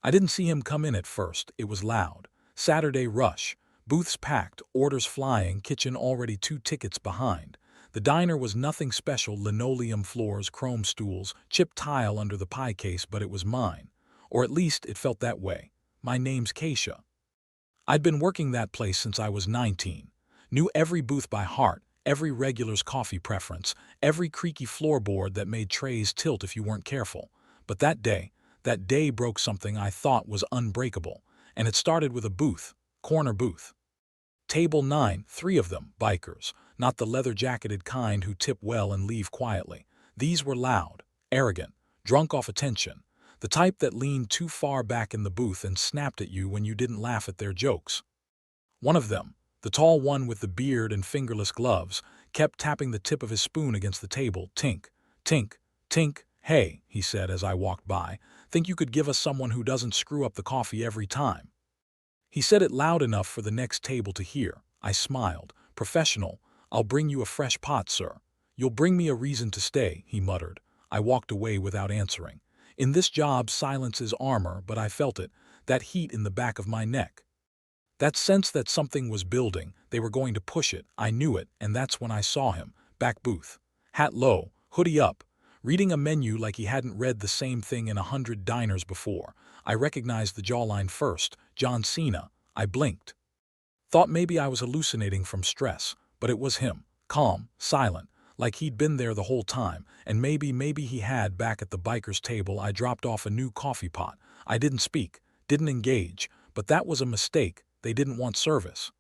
I didn't see him come in at first. It was loud. Saturday rush. Booths packed, orders flying, kitchen already 2 tickets behind. The diner was nothing special, linoleum floors, chrome stools, chipped tile under the pie case, but it was mine. Or at least it felt that way. My name's Keisha. I'd been working that place since I was 19. Knew every booth by heart, every regular's coffee preference, every creaky floorboard that made trays tilt if you weren't careful. But that day broke something I thought was unbreakable, and it started with a booth, corner booth. Table 9, 3 of them, bikers, not the leather-jacketed kind who tip well and leave quietly. These were loud, arrogant, drunk off attention, the type that leaned too far back in the booth and snapped at you when you didn't laugh at their jokes. One of them, the tall one with the beard and fingerless gloves, kept tapping the tip of his spoon against the table. Tink, tink, tink. Hey, he said as I walked by, think you could give us someone who doesn't screw up the coffee every time? He said it loud enough for the next table to hear. I smiled. Professional. I'll bring you a fresh pot, sir. You'll bring me a reason to stay, he muttered. I walked away without answering. In this job, silence is armor, but I felt it, that heat in the back of my neck. That sense that something was building, they were going to push it, I knew it, and that's when I saw him, back booth. Hat low, hoodie up, reading a menu like he hadn't read the same thing in 100 diners before. I recognized the jawline first, John Cena. I blinked. Thought maybe I was hallucinating from stress, but it was him, calm, silent, like he'd been there the whole time, and maybe he had. Back at the biker's table, I dropped off a new coffee pot. I didn't speak, didn't engage, but that was a mistake. They didn't want service.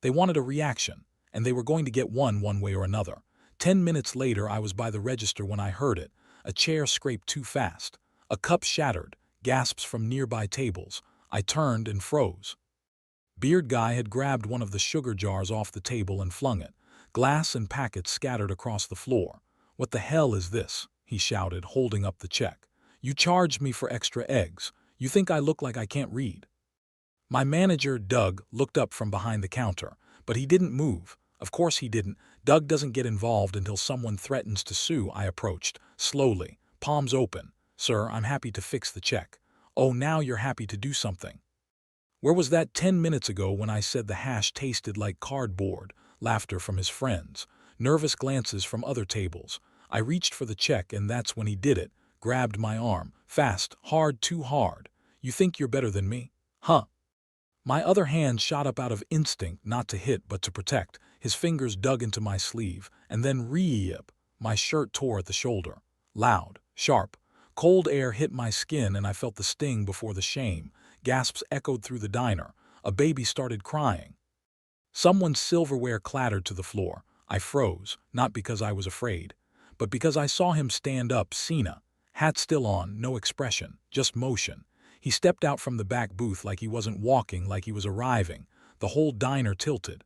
They wanted a reaction, and they were going to get one way or another. 10 minutes later, I was by the register when I heard it. A chair scraped too fast. A cup shattered, gasps from nearby tables. I turned and froze. Beard guy had grabbed one of the sugar jars off the table and flung it. Glass and packets scattered across the floor. What the hell is this? He shouted, holding up the check. You charged me for extra eggs. You think I look like I can't read? My manager, Doug, looked up from behind the counter, but he didn't move. Of course he didn't. Doug doesn't get involved until someone threatens to sue. I approached, slowly, palms open. Sir, I'm happy to fix the check. Oh, now you're happy to do something. Where was that 10 minutes ago when I said the hash tasted like cardboard? Laughter from his friends, nervous glances from other tables. I reached for the check, and that's when he did it, grabbed my arm, fast, hard, too hard. You think you're better than me? Huh? My other hand shot up out of instinct, not to hit but to protect. His fingers dug into my sleeve, and then rip. My shirt tore at the shoulder. Loud, sharp. Cold air hit my skin, and I felt the sting before the shame. Gasps echoed through the diner. A baby started crying. Someone's silverware clattered to the floor. I froze, not because I was afraid, but because I saw him stand up. Cena, hat still on, no expression, just motion. He stepped out from the back booth like he wasn't walking, like he was arriving. The whole diner tilted.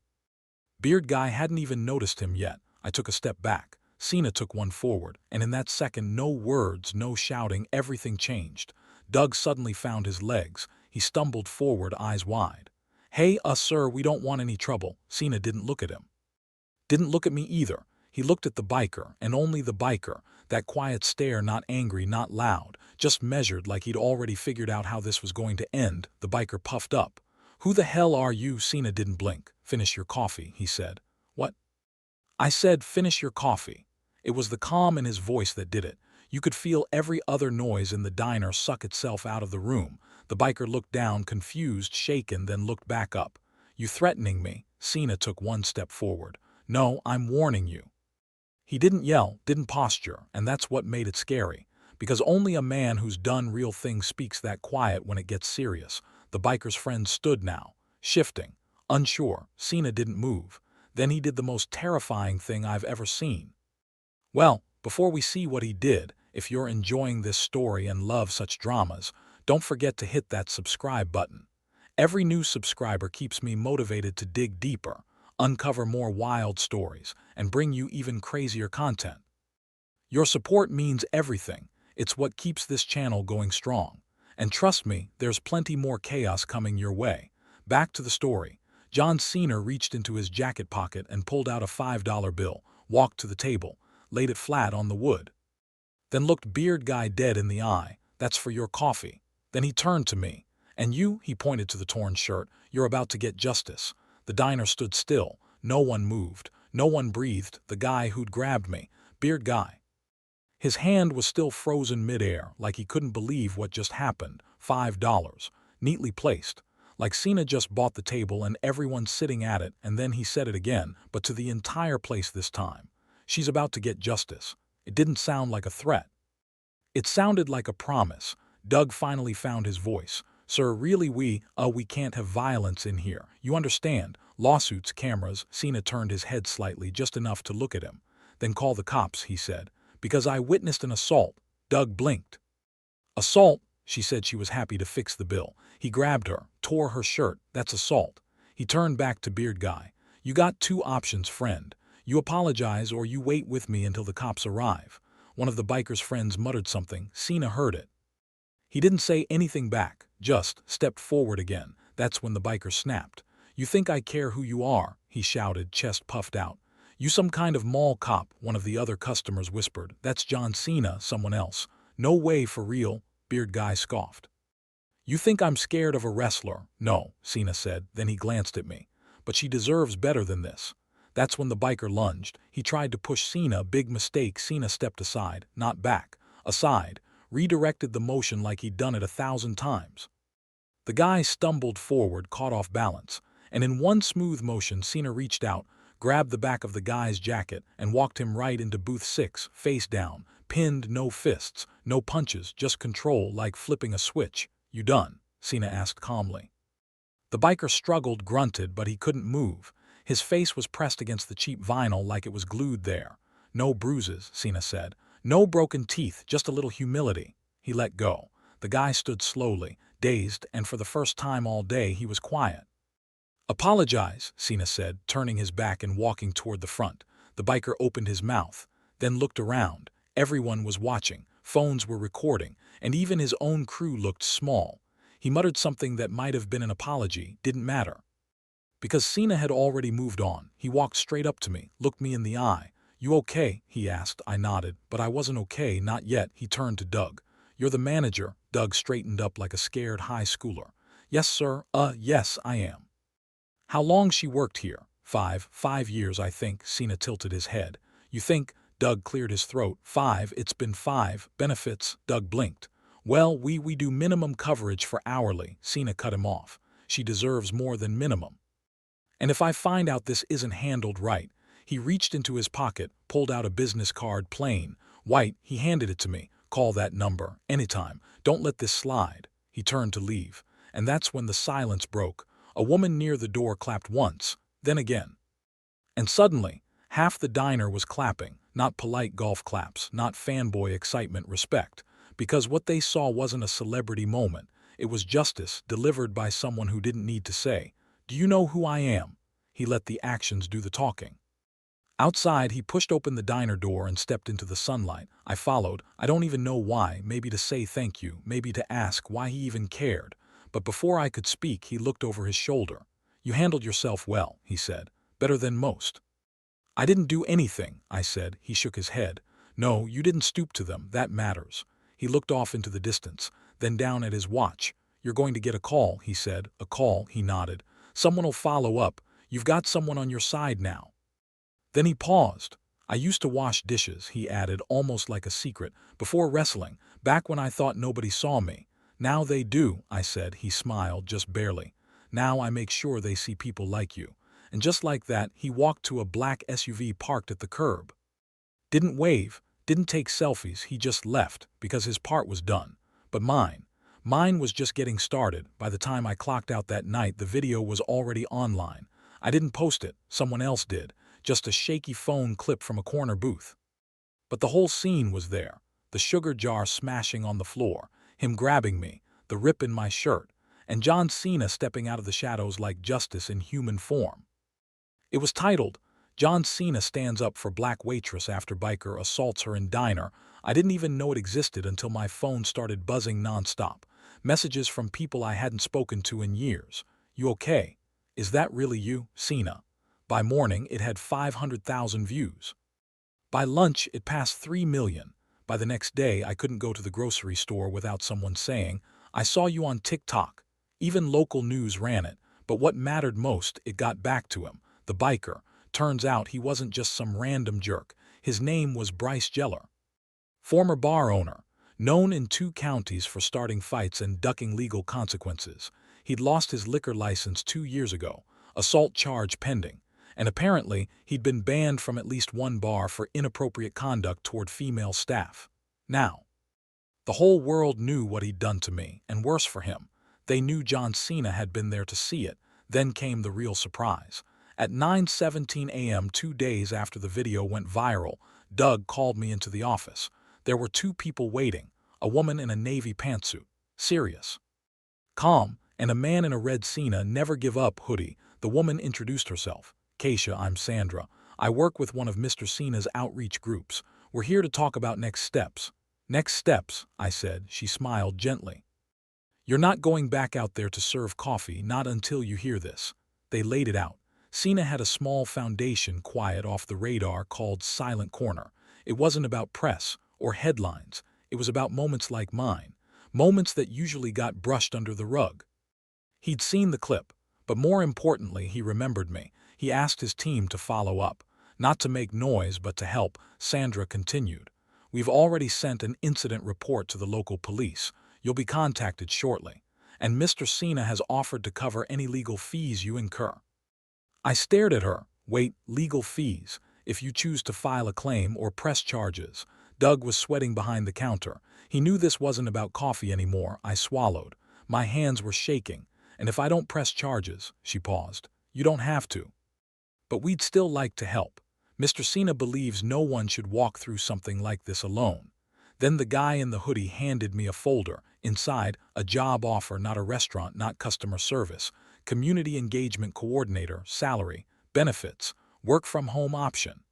Beard guy hadn't even noticed him yet. I took a step back. Cena took one forward, and in that second, no words, no shouting, everything changed. Doug suddenly found his legs. He stumbled forward, eyes wide. Hey, sir, we don't want any trouble. Cena didn't look at him. Didn't look at me either. He looked at the biker, and only the biker. That quiet stare, not angry, not loud, just measured, like he'd already figured out how this was going to end. The biker puffed up. Who the hell are you? Cena didn't blink. Finish your coffee, he said. What? I said, finish your coffee. It was the calm in his voice that did it. You could feel every other noise in the diner suck itself out of the room. The biker looked down, confused, shaken, then looked back up. You threatening me? Cena took one step forward. No, I'm warning you. He didn't yell, didn't posture, and that's what made it scary. Because only a man who's done real things speaks that quiet when it gets serious. The biker's friend stood now, shifting, unsure. Cena didn't move. Then he did the most terrifying thing I've ever seen. Well, before we see what he did, if you're enjoying this story and love such dramas, don't forget to hit that subscribe button. Every new subscriber keeps me motivated to dig deeper, uncover more wild stories, and bring you even crazier content. Your support means everything. It's what keeps this channel going strong. And trust me, there's plenty more chaos coming your way. Back to the story. John Cena reached into his jacket pocket and pulled out a $5 bill, walked to the table, laid it flat on the wood. Then looked Beard guy dead in the eye. That's for your coffee. Then he turned to me. "And you," he pointed to the torn shirt, "you're about to get justice." The diner stood still. No one moved. No one breathed. The guy who'd grabbed me, beard guy. His hand was still frozen midair, like he couldn't believe what just happened. $5. Neatly placed. Like Cena just bought the table and everyone's sitting at it, and then he said it again, but to the entire place this time. She's about to get justice. It didn't sound like a threat. It sounded like a promise. Doug finally found his voice. "Sir, really we can't have violence in here. You understand? Lawsuits, cameras." Cena turned his head slightly, just enough to look at him. "Then call the cops," he said. "Because I witnessed an assault." Doug blinked. "Assault?" She said she was happy to fix the bill. He grabbed her, tore her shirt. "That's assault." He turned back to beard guy. "You got two options, friend. You apologize or you wait with me until the cops arrive." One of the biker's friends muttered something. Cena heard it. He didn't say anything back, just stepped forward again. That's when the biker snapped. "You think I care who you are?" he shouted, chest puffed out. "You some kind of mall cop," one of the other customers whispered. "That's John Cena," someone else. "No way, for real," beard guy scoffed. "You think I'm scared of a wrestler?" "No," Cena said, then he glanced at me. "But she deserves better than this." That's when the biker lunged. He tried to push Cena. Big mistake. Cena stepped aside, not back. Aside. Redirected the motion like he'd done it 1,000 times. The guy stumbled forward, caught off balance, and in one smooth motion Cena reached out, grabbed the back of the guy's jacket, and walked him right into booth 6, face down, pinned, no fists, no punches, just control, like flipping a switch. "You done?" Cena asked calmly. The biker struggled, grunted, but he couldn't move. His face was pressed against the cheap vinyl like it was glued there. "No bruises," Cena said. "No broken teeth, just a little humility." He let go. The guy stood slowly, dazed, and for the first time all day he was quiet. "Apologize," Cena said, turning his back and walking toward the front. The biker opened his mouth, then looked around. Everyone was watching, phones were recording, and even his own crew looked small. He muttered something that might have been an apology, didn't matter. Because Cena had already moved on, he walked straight up to me, looked me in the eye. "You okay?" he asked. I nodded, but I wasn't okay, not yet. He turned to Doug. "You're the manager." Doug straightened up like a scared high schooler. "Yes, sir. Yes, I am." "How long she worked here?" Five years, I think." Cena tilted his head. "You think?" Doug cleared his throat. "5, it's been 5. Benefits?" Doug blinked. "Well, we do minimum coverage for hourly." Cena cut him off. "She deserves more than minimum. And if I find out this isn't handled right." He reached into his pocket, pulled out a business card, plain, white. He handed it to me. "Call that number, anytime. Don't let this slide." He turned to leave. And that's when the silence broke. A woman near the door clapped once, then again. And suddenly, half the diner was clapping, not polite golf claps, not fanboy excitement, respect. Because what they saw wasn't a celebrity moment. It was justice delivered by someone who didn't need to say, "Do you know who I am?" He let the actions do the talking. Outside, he pushed open the diner door and stepped into the sunlight. I followed. I don't even know why, maybe to say thank you, maybe to ask why he even cared. But before I could speak, he looked over his shoulder. "You handled yourself well," he said. "Better than most." "I didn't do anything," I said. He shook his head. "No, you didn't stoop to them. That matters." He looked off into the distance, then down at his watch. "You're going to get a call," he said. "A call," he nodded. "Someone will follow up. You've got someone on your side now." Then he paused. "I used to wash dishes," he added, almost like a secret, "before wrestling, back when I thought nobody saw me." "Now they do," I said. He smiled, just barely. "Now I make sure they see people like you." And just like that, he walked to a black SUV parked at the curb. Didn't wave, didn't take selfies, he just left, because his part was done. But mine was just getting started. By the time I clocked out that night, the video was already online. I didn't post it, someone else did. Just a shaky phone clip from a corner booth. But the whole scene was there. The sugar jar smashing on the floor, him grabbing me, the rip in my shirt, and John Cena stepping out of the shadows like justice in human form. It was titled, "John Cena Stands Up for Black Waitress After Biker Assaults Her in Diner." I didn't even know it existed until my phone started buzzing nonstop. Messages from people I hadn't spoken to in years. "You okay? Is that really you, Cena?" By morning, it had 500,000 views. By lunch, it passed 3 million. By the next day, I couldn't go to the grocery store without someone saying, I saw you on TikTok. Even local news ran it, but what mattered most, it got back to him, the biker. Turns out he wasn't just some random jerk. His name was Bryce Geller. Former bar owner, known in 2 counties for starting fights and ducking legal consequences. He'd lost his liquor license 2 years ago, assault charge pending, and apparently he'd been banned from at least 1 bar for inappropriate conduct toward female staff. Now, the whole world knew what he'd done to me, and worse for him, they knew John Cena had been there to see it. Then came the real surprise. At 9:17 a.m., 2 days after the video went viral, Doug called me into the office. There were 2 people waiting, a woman in a navy pantsuit, serious, calm, and a man in a red Cena never give up hoodie. The woman introduced herself. Keisha, I'm Sandra. I work with one of Mr. Cena's outreach groups. We're here to talk about next steps. Next steps, I said. She smiled gently. You're not going back out there to serve coffee, not until you hear this. They laid it out. Cena had a small foundation quiet off the radar called Silent Corner. It wasn't about press or headlines. It was about moments like mine, moments that usually got brushed under the rug. He'd seen the clip, but more importantly, he remembered me. He asked his team to follow up, not to make noise, but to help. Sandra continued. We've already sent an incident report to the local police. You'll be contacted shortly. And Mr. Cena has offered to cover any legal fees you incur. I stared at her. Wait, legal fees? If you choose to file a claim or press charges. Doug was sweating behind the counter. He knew this wasn't about coffee anymore. I swallowed. My hands were shaking. And if I don't press charges, she paused. You don't have to. But we'd still like to help. Mr. Cena believes no one should walk through something like this alone. Then the guy in the hoodie handed me a folder. Inside, a job offer, not a restaurant, not customer service. Community engagement coordinator, salary, benefits, work from home option.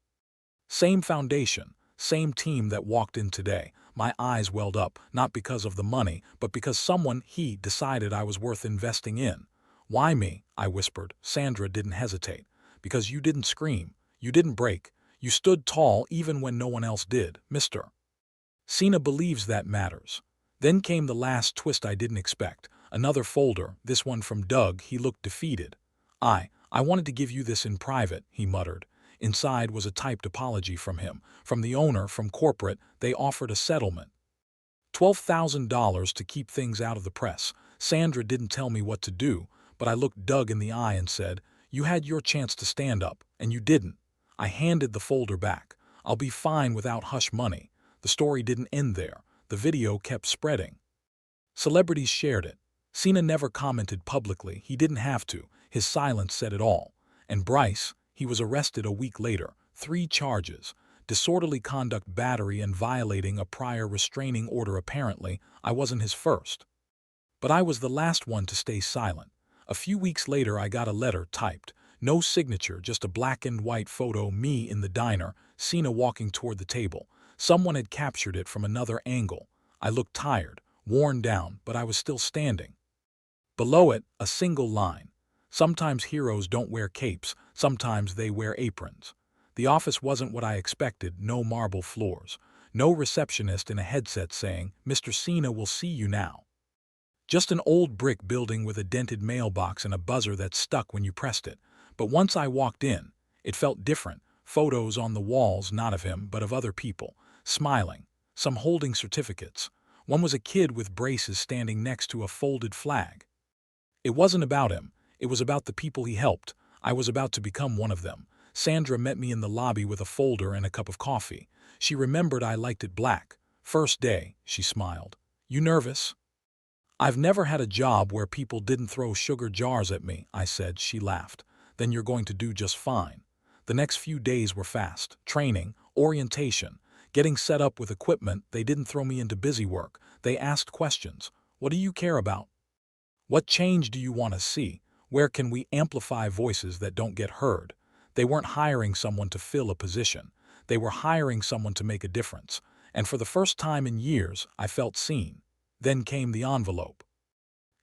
Same foundation, same team that walked in today. My eyes welled up, not because of the money, but because someone he decided I was worth investing in. Why me? I whispered. Sandra didn't hesitate. Because you didn't scream. You didn't break. You stood tall even when no one else did, Mr. Cena believes that matters. Then came the last twist I didn't expect. Another folder, this one from Doug. He looked defeated. I wanted to give you this in private, he muttered. Inside was a typed apology from him. From the owner, from corporate, they offered a settlement. $12,000 to keep things out of the press. Sandra didn't tell me what to do, but I looked Doug in the eye and said, you had your chance to stand up, and you didn't. I handed the folder back. I'll be fine without hush money. The story didn't end there. The video kept spreading. Celebrities shared it. Cena never commented publicly. He didn't have to. His silence said it all. And Bryce, he was arrested a week later. 3 charges. Disorderly conduct, battery, and violating a prior restraining order. Apparently, I wasn't his first. But I was the last one to stay silent. A few weeks later, I got a letter typed. No signature, just a black and white photo, me in the diner, Cena walking toward the table. Someone had captured it from another angle. I looked tired, worn down, but I was still standing. Below it, a single line. Sometimes heroes don't wear capes, sometimes they wear aprons. The office wasn't what I expected. No marble floors. No receptionist in a headset saying, Mr. Cena will see you now. Just an old brick building with a dented mailbox and a buzzer that stuck when you pressed it. But once I walked in, it felt different. Photos on the walls, not of him, but of other people, smiling, some holding certificates. One was a kid with braces standing next to a folded flag. It wasn't about him. It was about the people he helped. I was about to become one of them. Sandra met me in the lobby with a folder and a cup of coffee. She remembered I liked it black. First day, she smiled. You nervous? I've never had a job where people didn't throw sugar jars at me, I said. She laughed. Then you're going to do just fine. The next few days were fast. Training, orientation, getting set up with equipment. They didn't throw me into busy work. They asked questions. What do you care about? What change do you want to see? Where can we amplify voices that don't get heard? They weren't hiring someone to fill a position. They were hiring someone to make a difference. And for the first time in years, I felt seen. Then came the envelope.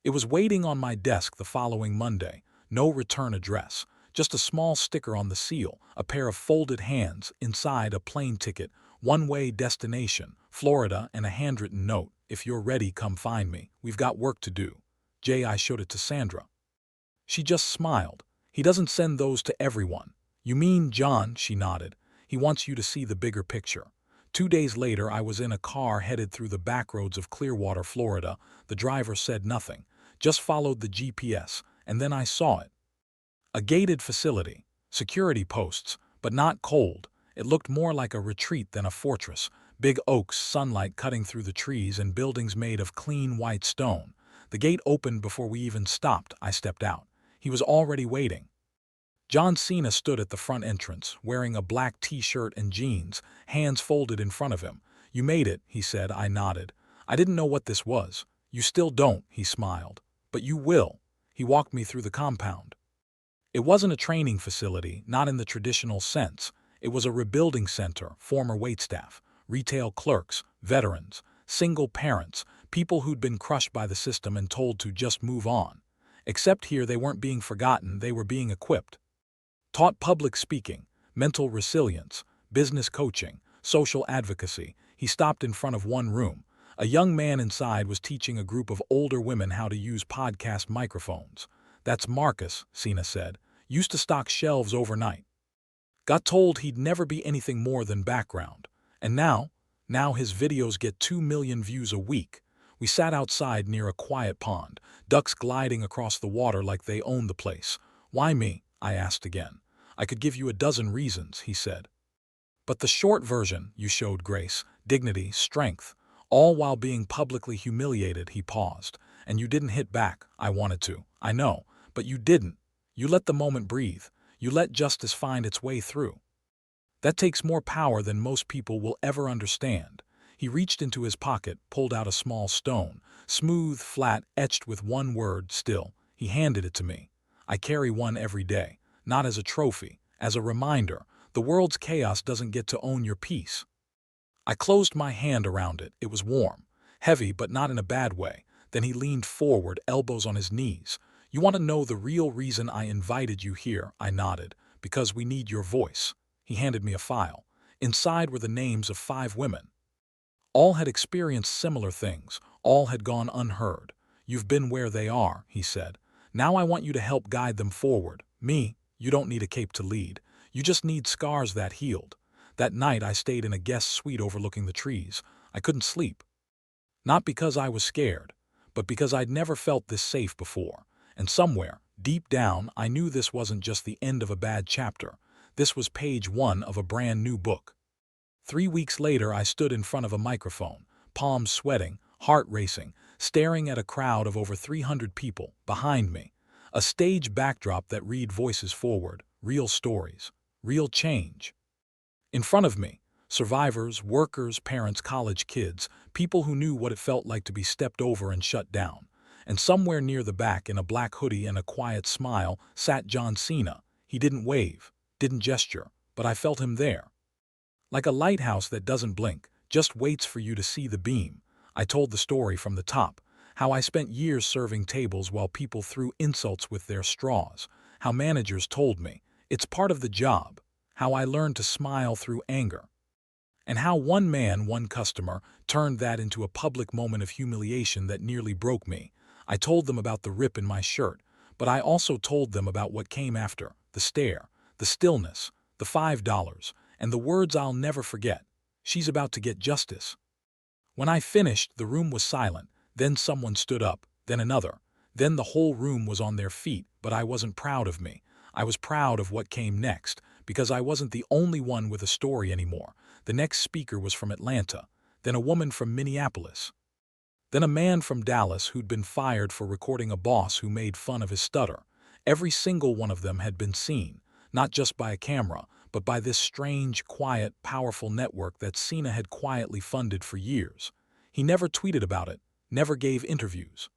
It was waiting on my desk the following Monday. No return address. Just a small sticker on the seal, a pair of folded hands, inside a plane ticket, one-way destination, Florida, and a handwritten note. If you're ready, come find me. We've got work to do. I showed it to Sandra. She just smiled. He doesn't send those to everyone. You mean John? She nodded. He wants you to see the bigger picture. 2 days later, I was in a car headed through the back roads of Clearwater, Florida. The driver said nothing, just followed the GPS, and then I saw it. A gated facility, security posts, but not cold. It looked more like a retreat than a fortress. Big oaks, sunlight cutting through the trees, and buildings made of clean white stone. The gate opened before we even stopped. I stepped out. He was already waiting. John Cena stood at the front entrance, wearing a black t-shirt and jeans, hands folded in front of him. You made it, he said. I nodded. I didn't know what this was. You still don't, he smiled. But you will. He walked me through the compound. It wasn't a training facility, not in the traditional sense. It was a rebuilding center, former waitstaff, retail clerks, veterans, single parents, people who'd been crushed by the system and told to just move on. Except here they weren't being forgotten, they were being equipped. Taught public speaking, mental resilience, business coaching, social advocacy. He stopped in front of one room. A young man inside was teaching a group of older women how to use podcast microphones. That's Marcus, Cena said. Used to stock shelves overnight. Got told he'd never be anything more than background. And now his videos get 2 million views a week. We sat outside near a quiet pond, ducks gliding across the water like they owned the place. Why me? I asked again. I could give you a dozen reasons, he said. But the short version, you showed grace, dignity, strength, all while being publicly humiliated. He paused. And you didn't hit back. I wanted to. I know. But you didn't. You let the moment breathe. You let justice find its way through. That takes more power than most people will ever understand. He reached into his pocket, pulled out a small stone, smooth, flat, etched with one word, still. He handed it to me. I carry one every day, not as a trophy, as a reminder. The world's chaos doesn't get to own your peace. I closed my hand around it. It was warm, heavy, but not in a bad way. Then he leaned forward, elbows on his knees. You want to know the real reason I invited you here? I nodded. Because we need your voice. He handed me a file. Inside were the names of 5 women. All had experienced similar things. All had gone unheard. You've been where they are, he said. Now I want you to help guide them forward. Me, you don't need a cape to lead. You just need scars that healed. That night I stayed in a guest suite overlooking the trees. I couldn't sleep. Not because I was scared, but because I'd never felt this safe before. And somewhere, deep down, I knew this wasn't just the end of a bad chapter. This was page 1 of a brand new book. 3 weeks later, I stood in front of a microphone, palms sweating, heart racing, staring at a crowd of over 300 people behind me. A stage backdrop that read voices forward, real stories, real change. In front of me, survivors, workers, parents, college kids, people who knew what it felt like to be stepped over and shut down. And somewhere near the back, in a black hoodie and a quiet smile, sat John Cena. He didn't wave, didn't gesture, but I felt him there. Like a lighthouse that doesn't blink, just waits for you to see the beam. I told the story from the top, how I spent years serving tables while people threw insults with their straws, how managers told me, it's part of the job, how I learned to smile through anger, and how one man, one customer, turned that into a public moment of humiliation that nearly broke me. I told them about the rip in my shirt, but I also told them about what came after, the stare, the stillness, the $5, and the words I'll never forget. She's about to get justice. When I finished, the room was silent. Then someone stood up, then another. Then the whole room was on their feet, but I wasn't proud of me. I was proud of what came next, because I wasn't the only one with a story anymore. The next speaker was from Atlanta, then a woman from Minneapolis, then a man from Dallas who'd been fired for recording a boss who made fun of his stutter. Every single one of them had been seen, not just by a camera, but by this strange, quiet, powerful network that Cena had quietly funded for years. He never tweeted about it, never gave interviews.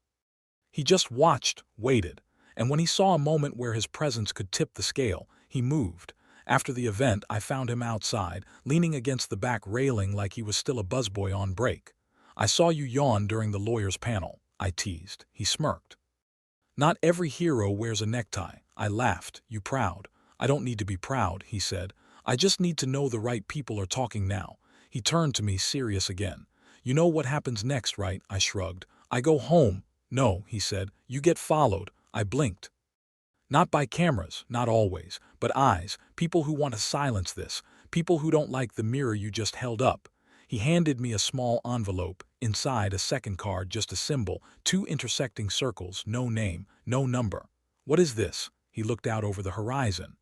He just watched, waited, and when he saw a moment where his presence could tip the scale, he moved. After the event, I found him outside, leaning against the back railing like he was still a busboy on break. I saw you yawn during the lawyer's panel, I teased. He smirked. Not every hero wears a necktie. I laughed. You proud? I don't need to be proud, he said. I just need to know the right people are talking now. He turned to me, serious again. You know what happens next, right? I shrugged. I go home. No, he said. You get followed. I blinked. Not by cameras, not always, but eyes, people who want to silence this, people who don't like the mirror you just held up. He handed me a small envelope, inside a second card, just a symbol, two intersecting circles, no name, no number. What is this? He looked out over the horizon.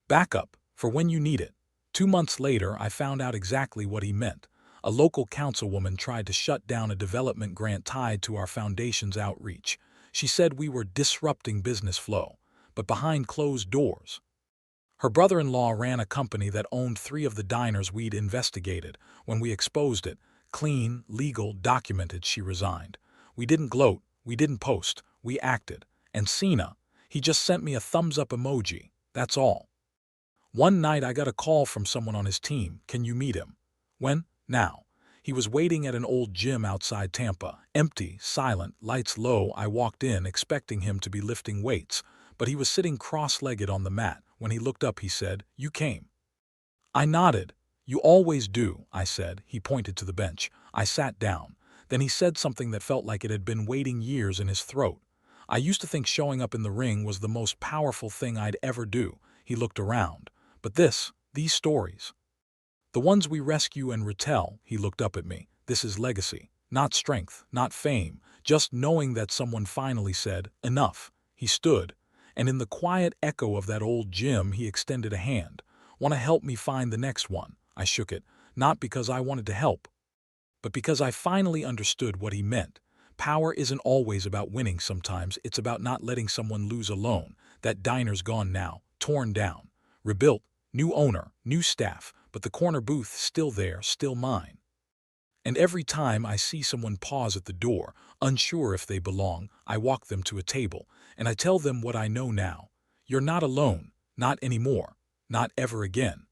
Backup, for when you need it. 2 months later, I found out exactly what he meant. A local councilwoman tried to shut down a development grant tied to our foundation's outreach. She said we were disrupting business flow, but behind closed doors. Her brother-in-law ran a company that owned 3 of the diners we'd investigated. When we exposed it, clean, legal, documented, she resigned. We didn't gloat, we didn't post, we acted. And Cena, he just sent me a thumbs-up emoji, that's all. One night I got a call from someone on his team. Can you meet him? When? Now. He was waiting at an old gym outside Tampa. Empty, silent, lights low. I walked in expecting him to be lifting weights, but he was sitting cross-legged on the mat. When he looked up, he said, "You came." I nodded. "You always do," I said. He pointed to the bench. I sat down. Then he said something that felt like it had been waiting years in his throat. "I used to think showing up in the ring was the most powerful thing I'd ever do." He looked around. "But these stories, the ones we rescue and retell," he looked up at me. "This is legacy. Not strength, not fame, just knowing that someone finally said, 'Enough.'" He stood, and in the quiet echo of that old gym, he extended a hand. "Want to help me find the next one?" I shook it, not because I wanted to help, but because I finally understood what he meant. Power isn't always about winning. Sometimes it's about not letting someone lose alone. That diner's gone now, torn down, rebuilt, new owner, new staff, but the corner booth still there, still mine. And every time I see someone pause at the door, unsure if they belong, I walk them to a table, and I tell them what I know now. You're not alone, not anymore, not ever again.